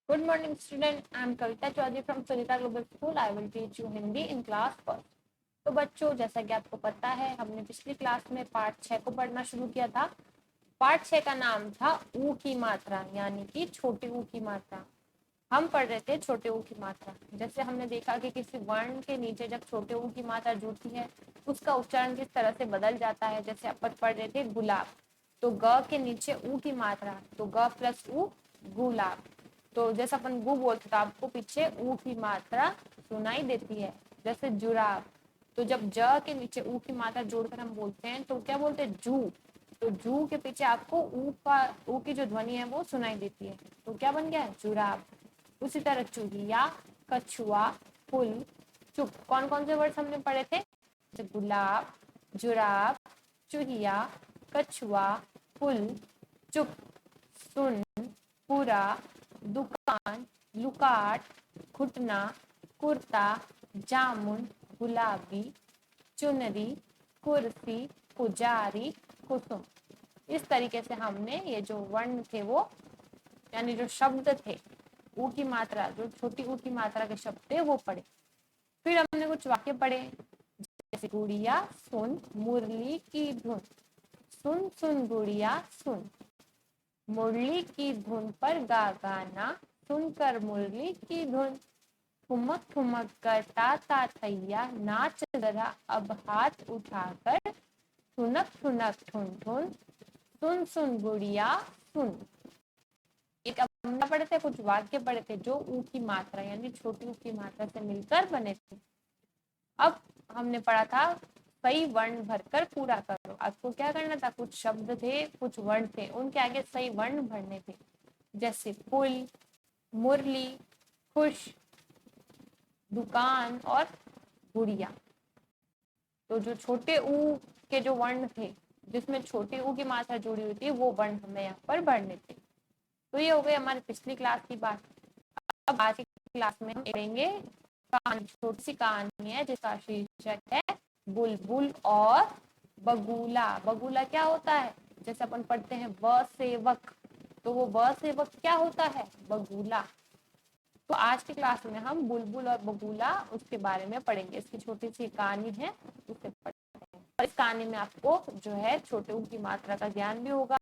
Good morning, student. I am Kavita Chaudhary from Sunita Global School. I will teach you Hindi in class first. तो बच्चों, जैसा कि आपको पता है, हमने पिछली क्लास में पार्ट 6 को पढ़ना शुरू किया था। पार्ट 6 का नाम था ऊ की मात्रा, यानी कि छोटी ऊ की मात्रा। हम पढ़ रहे थे छोटे ऊ की मात्रा। जैसे हमने देखा कि किसी वर्ण के नीचे जब छोटे ऊ की मात्रा जुड़ती है, उसका उच्चारण किस तरह से बदल जाता है। जैसे अपन पढ़ रहे थे गुलाब, तो ग के नीचे ऊ की मात्रा, तो ग प्लस ऊ गुलाब। तो जैसे अपन गु बोलते तो आपको पीछे ऊ की मात्रा सुनाई देती है। जैसे जुराब, तो जब ज के नीचे ऊ की मात्रा जोड़कर हम बोलते हैं तो क्या बोलते हैं, जू। तो जू के पीछे आपको ऊ की जो ध्वनि है वो सुनाई देती है, तो क्या बन गया, जुराब। उसी तरह चूहिया, कछुआ, फुल, चुप। कौन कौन से वर्ड्स हमने पढ़े थे, गुलाब, जुराब, चूहिया, कछुआ, फुल, चुप, सुन, पूरा, दुकान, लुकाट, घुटना, कुर्ता, जामुन, गुलाबी, चुनरी, कुर्सी, पुजारी, कुसुम। इस तरीके से हमने ये जो वर्ण थे वो, यानी जो शब्द थे ऊ की मात्रा, जो छोटी ऊ की मात्रा के शब्द थे वो पढ़े। फिर हमने कुछ वाक्य पढ़े, जैसे गुड़िया सुन मुरली की धुन। सुन सुन गुड़िया सुन, मुरली की धुन पर गा गाना, सुनकर मुरली की धुन। ठुमक ठुमक कर ता थैया, नाच जरा अब हाथ उठाकर। ठुनक ठुनक ठुन ठुन, सुन सुन गुड़िया सुन। एक हमने पढ़े थे, कुछ वाक्य पढ़े थे जो ऊ की मात्रा यानी छोटी ऊ की मात्रा से मिलकर बने थे। अब हमने पढ़ा था सही वर्ण भरकर पूरा करो। आपको क्या करना था, कुछ शब्द थे, कुछ वर्ण थे, उनके आगे सही वर्ण भरने थे। जैसे फूल, मुरली, खुश, दुकान और गुड़िया। तो जो छोटे ऊ के जो वर्ण थे, जिसमें छोटे ऊ की मात्रा जुड़ी हुई थी, वो वर्ण हमें यहाँ पर भरने थे। तो ये हो गई हमारी पिछली क्लास की बात। अब आज की क्लास में हम पढ़ेंगे कहानी, छोटी सी कहानी है जिसका शीर्षक है बुलबुल और बगुला। बगुला क्या होता है, जैसे अपन पढ़ते हैं व सेवक, तो वो व सेवक क्या होता है, बगुला। तो आज की क्लास में हम बुलबुल और बगुला उसके बारे में पढ़ेंगे। इसकी छोटी सी कहानी है, उसे पढ़ते हैं। और इस कहानी में आपको जो है छोटे ऊ की मात्रा का ज्ञान भी होगा।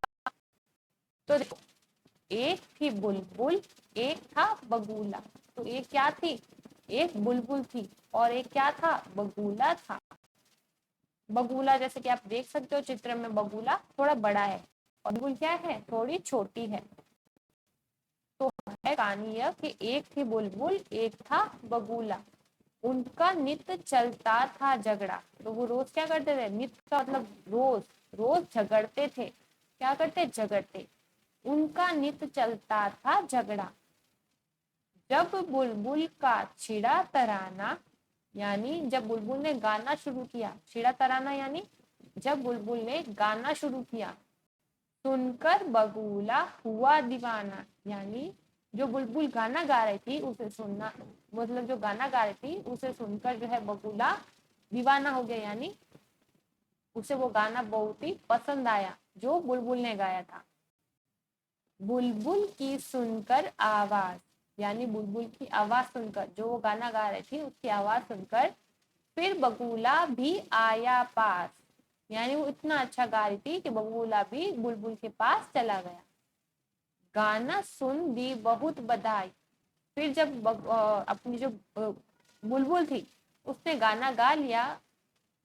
तो देखो, एक थी बुलबुल, एक था बगुला। तो एक क्या थी, एक बुलबुल थी, और एक क्या था, बगुला था। बगुला जैसे कि आप देख सकते हो चित्र में, बगुला थोड़ा बड़ा है और बुलबुल क्या है, थोड़ी छोटी है। तो है कहानी यह कि एक थी बुलबुल, एक था बगुला। उनका नित्य चलता था झगड़ा। तो वो रोज क्या करते थे, नित्य का मतलब रोज, रोज झगड़ते थे। क्या करते, झगड़ते। उनका नित्य चलता था झगड़ा। जब बुलबुल का छिड़ा तराना, यानी जब बुलबुल ने गाना शुरू किया, छिड़ा तराना यानी जब बुलबुल ने गाना शुरू किया, सुनकर बगुला हुआ दीवाना। यानी जो बुलबुल गाना गा रही थी उसे सुनना, मतलब जो गाना गा रही थी उसे सुनकर जो है बगुला दीवाना हो गया, यानी उसे वो गाना बहुत ही पसंद आया जो बुलबुल ने गाया था। बुलबुल की सुनकर आवाज, यानी बुलबुल की आवाज सुनकर, जो वो गाना गा रही थी उसकी आवाज सुनकर फिर बगुला भी आया पास। यानी वो इतना अच्छा गा रही थी कि बगुला भी बुलबुल के पास चला गया। गाना सुन दी बहुत बधाई। फिर जब अपनी जो बुलबुल थी उसने गाना गा लिया,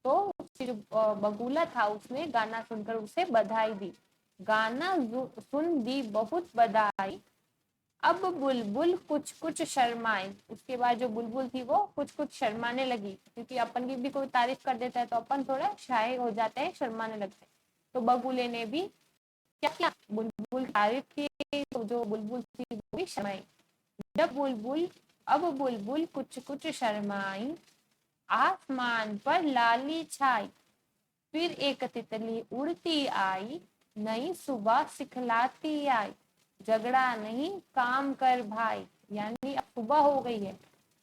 तो उसकी जो बगुला था उसने गाना सुनकर उसे बधाई दी। गाना सुन दी बहुत बधाई। अब बुलबुल कुछ कुछ शर्माई। उसके बाद जो बुलबुल थी वो कुछ कुछ शर्माने लगी, क्योंकि अपन की भी कोई तारीफ कर देता है तो अपन थोड़ा शाय हो जाते हैं, शर्माने लगते हैं। तो बगुले ने भी क्या किया, बुलबुल तारीफ की, तो जो बुलबुल थी वो भी शर्माई। जब बुलबुल अब बुलबुल कुछ कुछ शर्माई, आसमान पर लाली छाई। फिर एक तितली उड़ती आई, नई सुबह सिखलाती आई। झगड़ा नहीं काम कर भाई। यानी अब सुबह हो गई है।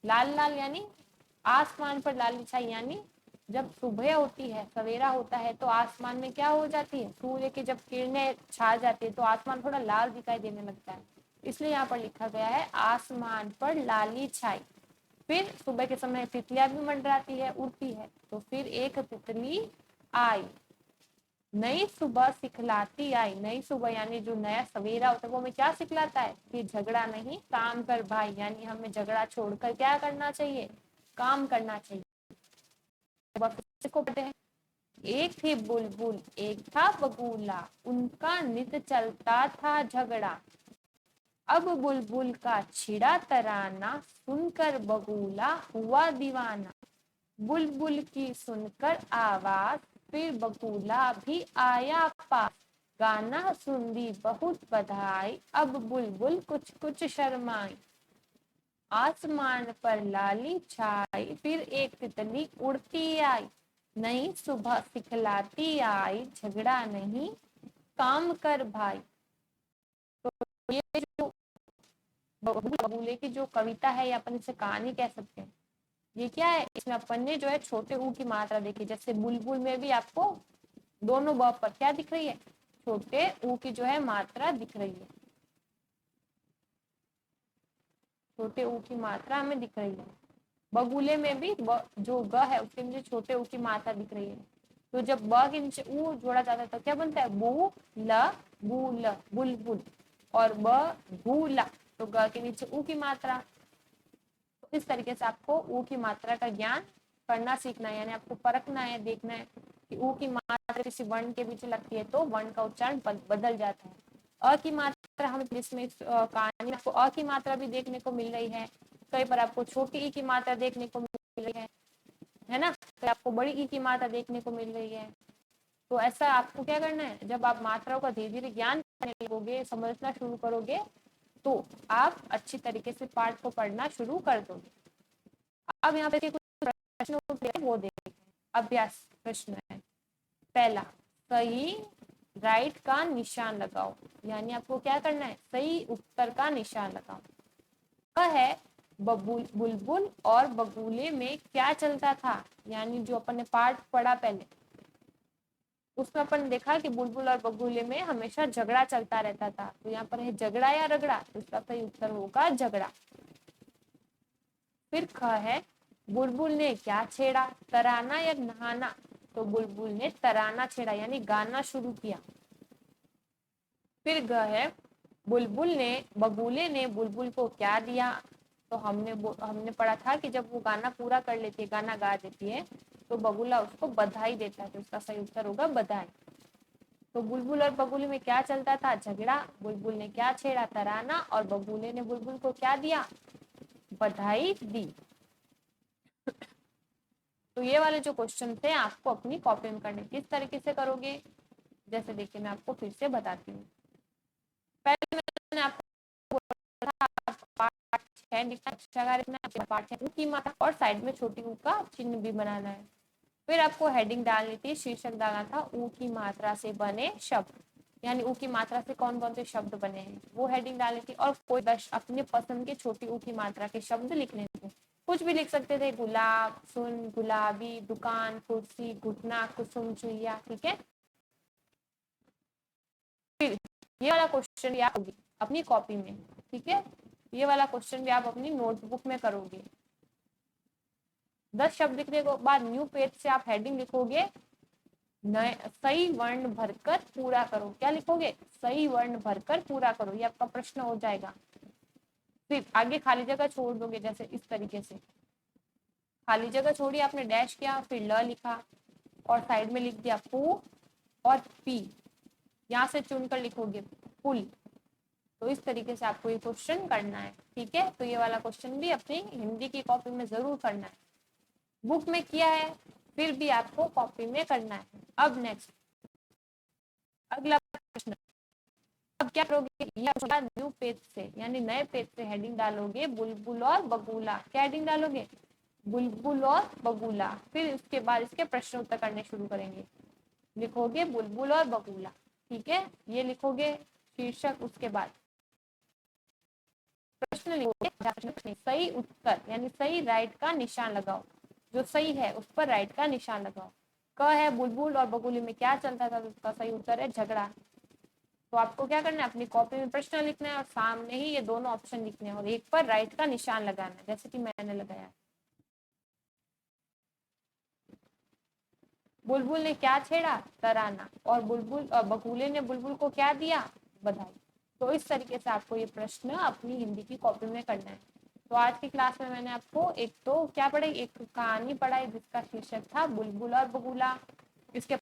लाल लाल यानी आसमान पर लाली छाई, यानी जब सुबह होती है, सवेरा होता है, तो आसमान में क्या हो जाती है, सूर्य की जब किरणें छा जाती है तो आसमान थोड़ा लाल दिखाई देने लगता है। इसलिए यहाँ पर लिखा गया है आसमान पर लाली छाई। फिर सुबह के समय तितलियां भी मंडराती है, उड़ती है। तो फिर एक तितली आई, नई सुबह सिखलाती आई। नई सुबह यानी जो नया सवेरा होता है वो हमें क्या सिखलाता है कि झगड़ा नहीं, काम कर भाई। यानी हमें झगड़ा छोड़कर क्या करना चाहिए, काम करना चाहिए। एक थी बुलबुल एक था बगुला, उनका नित चलता था झगड़ा। अब बुलबुल का छिड़ा तराना, सुनकर बगुला हुआ दीवाना। बुलबुल की सुनकर आवाज, फिर बगुला भी आया पास। गाना सुन दी बहुत बधाई, अब बुलबुल कुछ कुछ शर्माई। आसमान पर लाली छाई, फिर एक तितली उड़ती आई। नई सुबह सिखलाती आई, झगड़ा नहीं काम कर भाई। तो ये जो बगुले की जो कविता है या अपन इसे कहानी कह सकते हैं, ये क्या है, इसमें अपन ने जो है छोटे ऊ की मात्रा देखी। जैसे बुलबुल में भी आपको दोनों ब पर क्या दिख रही है, छोटे ऊ की जो है मात्रा दिख रही है, छोटे ऊ की मात्रा हमें दिख रही है। बगुले में भी जो ग है उसके नीचे छोटे ऊ की मात्रा दिख रही है। तो जब ब के नीचे ऊ जोड़ा जाता है तो क्या बनता है, बू ल बुल बुलबुल। और ब भूला तो ग के नीचे ऊ की मात्रा। तो इस तरीके से आपको ऊ की मात्रा का ज्ञान करना सीखना है, यानी आपको परखना है, देखना है कि ऊ की मात्रा किसी वर्ण के बीच लगती है तो वर्ण का उच्चारण बदल जाता है। अ की मात्रा हम इसमें कहानी आपको अ की मात्रा भी देखने को मिल रही है, कई बार आपको छोटी ई की मात्रा देखने को मिल रही है ना, कई आपको बड़ी ई की मात्रा देखने को मिल रही है। तो ऐसा आपको क्या करना है, जब आप मात्राओं का धीरे धीरे ज्ञान करने लगोगे, समझना शुरू करोगे, तो आप अच्छी तरीके से पाठ को पढ़ना शुरू कर दोगे। अब यहाँ पे कुछ प्रश्न वो देखें। अभ्यास प्रश्न है पहला, सही राइट का निशान लगाओ। यानी आपको क्या करना है, सही उत्तर का निशान लगाओ। वह है बुलबुल और बगुले में क्या चलता था। यानी जो अपन ने पाठ पढ़ा पहले उसमें अपन देखा कि बुलबुल और बगुले में हमेशा झगड़ा चलता रहता था। तो यहाँ पर है झगड़ा या रगड़ा, तो इसका सही उत्तर होगा झगड़ा। फिर ख है बुलबुल ने क्या छेड़ा, तराना या नहाना। तो बुलबुल ने तराना छेड़ा यानी गाना शुरू किया। फिर ग है बगुले ने बुलबुल को क्या दिया। तो हमने पढ़ा था कि जब वो गाना पूरा कर लेती है, गाना गा देती है, तो बगुला उसको बधाई देता है। तो उसका सही उत्तर होगा बधाई। तो बुलबुल और बगुले में क्या चलता था, झगड़ा। बुलबुल ने क्या छेड़ा, तराना, और बगुले ने बुलबुल को क्या दिया, बधाई दी। तो ये वाले जो क्वेश्चन थे आपको अपनी कॉपी में करने, किस तरीके से करोगे, जैसे देखिए मैं आपको फिर से बताती हूँ। पहले मैंने आपको पार्ट 6 लिखना, पार्ट 6 की मात्रा और साइड में छोटी ऊ का चिन्ह भी बनाना है। फिर आपको हेडिंग डालनी थी, शीर्षक डालना था ऊ की मात्रा से बने शब्द, यानी ऊ की मात्रा से कौन कौन से शब्द बने हैं वो हेडिंग डालनी थी। और कोई अपने पसंद के छोटी ऊ की मात्रा के शब्द लिखने थे, कुछ भी लिख सकते थे, गुलाब, सुन, गुलाबी, दुकान, कुर्सी, घुटना, कुसुम, चुईया। ठीक है, फिर ये वाला क्वेश्चन भी आप अपनी कॉपी में, ठीक है, ये वाला क्वेश्चन भी आप अपनी नोटबुक में करोगे। 10 शब्द लिखने के बाद न्यू पेज से आप हेडिंग लिखोगे, सही वर्ण भरकर पूरा करो। क्या लिखोगे, सही वर्ण भरकर पूरा करो, ये आपका प्रश्न हो जाएगा। फिर आगे खाली जगह छोड़ दोगे, जैसे इस तरीके से खाली जगह छोड़ी, आपने डैश किया, फिर ल लिखा और साइड में लिख दिया पू और पी, यहाँ से चुनकर लिखोगे पुल। तो इस तरीके से आपको ये क्वेश्चन करना है। ठीक है, तो ये वाला क्वेश्चन भी अपनी हिंदी की कॉपी में जरूर करना है। बुक में किया है फिर भी आपको कॉपी में करना है। अब नेक्स्ट अगला प्रश्न, अब क्या करोगे, न्यू पेज से यानी नए पेज से हेडिंग डालोगे बुलबुल और बगुला। क्या हेडिंग डालोगे, बुलबुल और बगुला। फिर उसके बाद इसके प्रश्न उत्तर करने शुरू करेंगे, लिखोगे बुलबुल और बगुला। ठीक है, ये लिखोगे शीर्षक, उसके बाद प्रश्न लिखोगे, सही उत्तर यानी सही राइट का निशान लगाओ, जो सही है उस पर राइट का निशान लगाओ। क है बुलबुल और बगुले में क्या चलता था, तो उसका सही उत्तर है झगड़ा। तो आपको क्या करना है, अपनी कॉपी में प्रश्न लिखना है और सामने ही ये दोनों ऑप्शन लिखने हैं और एक पर राइट का निशान लगाना है, जैसे कि मैंने लगाया। बुलबुल ने क्या छेड़ा, तराना, और बगुले ने बुलबुल को क्या दिया, बधाई। तो इस तरीके से आपको ये प्रश्न अपनी हिंदी की कॉपी में करना है। तो आज की क्लास में मैंने आपको एक तो क्या पढ़ाई, एक कहानी पढ़ाई जिसका शीर्षक था बुलबुल और बगुला। इसके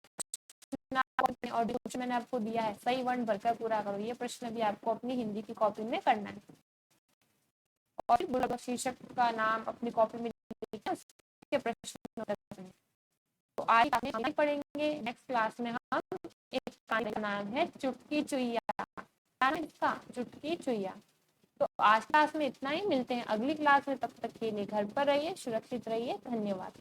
और जो कुछ मैंने आपको दिया है, सही वर्ण भरकर पूरा करो, ये प्रश्न भी आपको अपनी हिंदी की कॉपी में करना है। और शीर्षक का नाम अपनी कॉपी में उसके प्रश्न। तो आज हम पढ़ेंगे, नेक्स्ट क्लास में हम एक कहानी का नाम है चुटकी चुईया। इसका चुटकी चुईया। तो आज क्लास में इतना ही, मिलते हैं अगली क्लास में, तब तक के लिए घर पर रहिए, सुरक्षित रहिए, धन्यवाद।